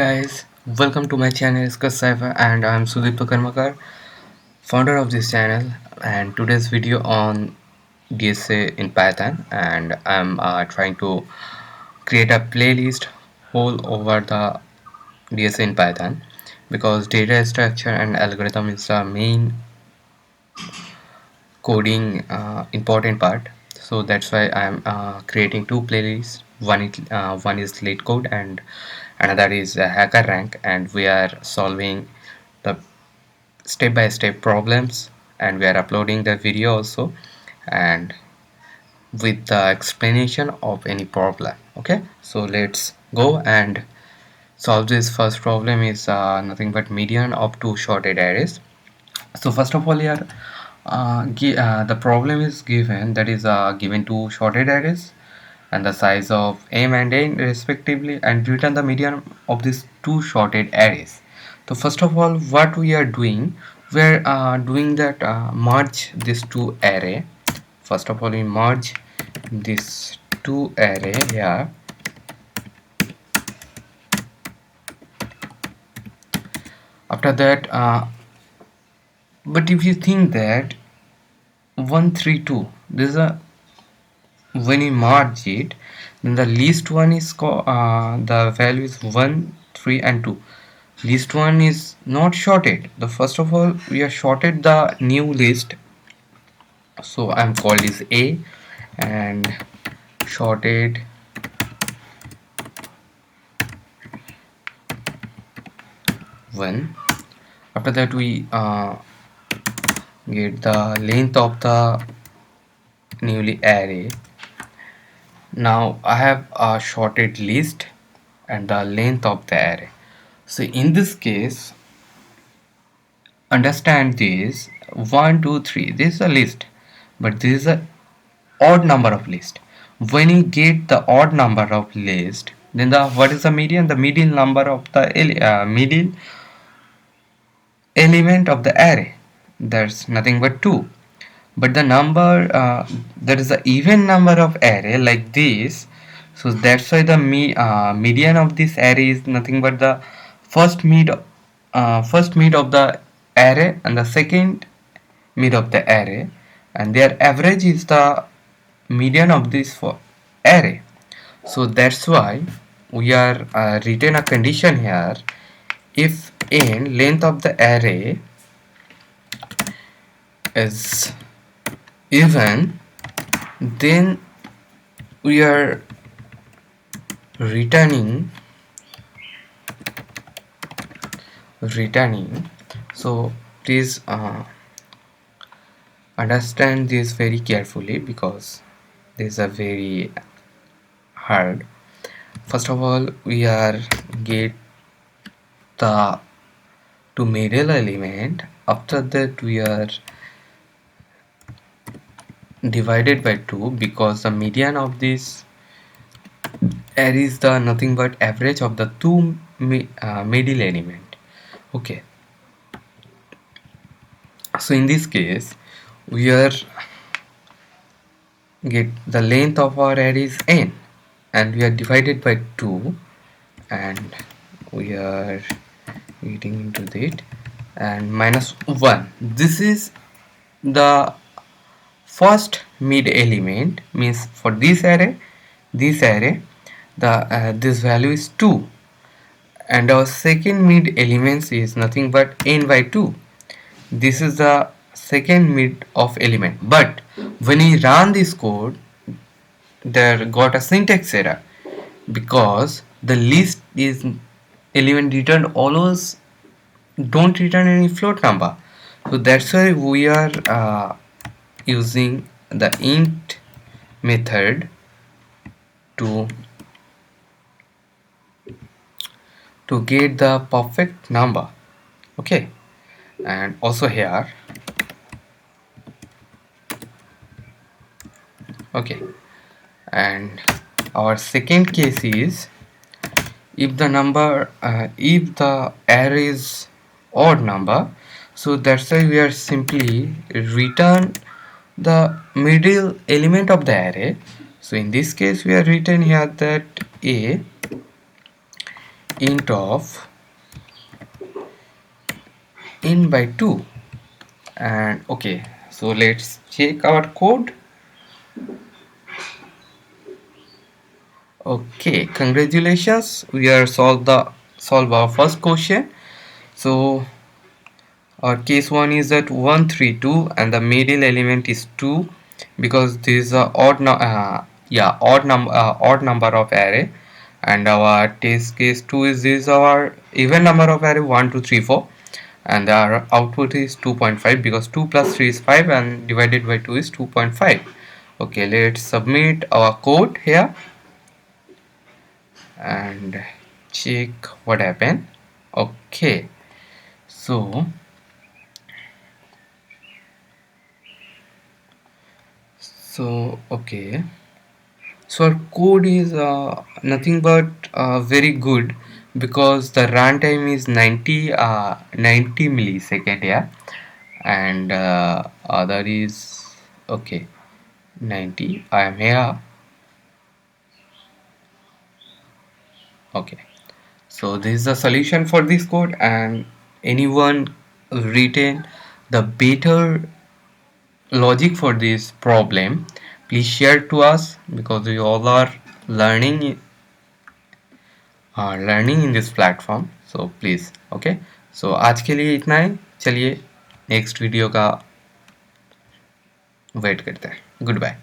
Guys, welcome to my channel Discuss Cypher, and I'm Sudipto Karmakar, founder of this channel. And today's video on DSA in Python, and I'm trying to create a playlist whole over the DSA in Python because data structure and algorithm is the main coding important part. So that's why I'm creating two playlists. One is lead code and another is hacker rank, and we are solving the step-by-step problems, and we are uploading the video also, and with the explanation of any problem. Okay, so let's go and solve this. First problem is nothing but median of two shorted arrays. So first of all here, the problem is given, that is given two shorted arrays and the size of m and n respectively, and return the median of these two shorted arrays. So first of all, what we are doing, we're doing that merge these two array. First of all, we merge this two array here. After that, but if you think that 132, this is a, when you merge it, then the least one is the value is 1, 3 and 2. List one is not shorted. The first of all, we are shorted the new list, so I'm called is A, and shorted 1. After that, we get the length of the newly array. Now I have a shorted list and the length of the array. So in this case, understand this: 1 2 3, this is a list, but this is a odd number of list. When you get the odd number of list, then the what is the median? The median number of the median element of the array, that's nothing but 2. But the number there is the even number of array like this, so that's why the median of this array is nothing but the first mid of the array and the second mid of the array, and their average is the median of this for array. So that's why we are written a condition here: if n length of the array is even, then we are returning. So please understand this very carefully because these are very hard. First of all, we are get the two middle element. After that, we are divided by 2 because the median of this array is the nothing but average of the two middle element. Okay, so in this case, we are get the length of our array is n, and we are divided by 2, and we are getting into that, and minus 1. This is the first mid element, means for this array the this value is 2, and our second mid elements is nothing but n by 2. This is the second mid of element, but when we run this code, there got a syntax error because the list is element returned always don't return any float number. So that's why we are using the int method to get the perfect number. Okay, and also here, okay, and our second case is if the number if the array is odd number, so that's why we are simply return the middle element of the array. So in this case, we are written here that a int of in by 2. And okay, so let's check our code. Okay, congratulations, we are solve our first question. So our case 1 is at 132 and the middle element is 2, because this is a odd number of array. And our test case 2 is this our even number of array 1 2 3 4, and our output is 2.5 because 2 plus 3 is 5 and divided by 2 is 2.5. Okay, let's submit our code here and check what happened. Okay, so okay, so our code is nothing but very good, because the runtime is 90 millisecond, yeah. And other is okay, 90. I am here. Okay, so this is the solution for this code, and anyone written the better logic for this problem, please share to us, because we all are learning learning in this platform. So please, okay, so आज के लिए इतना है, चलिए next video का wait करते हैं। Good bye.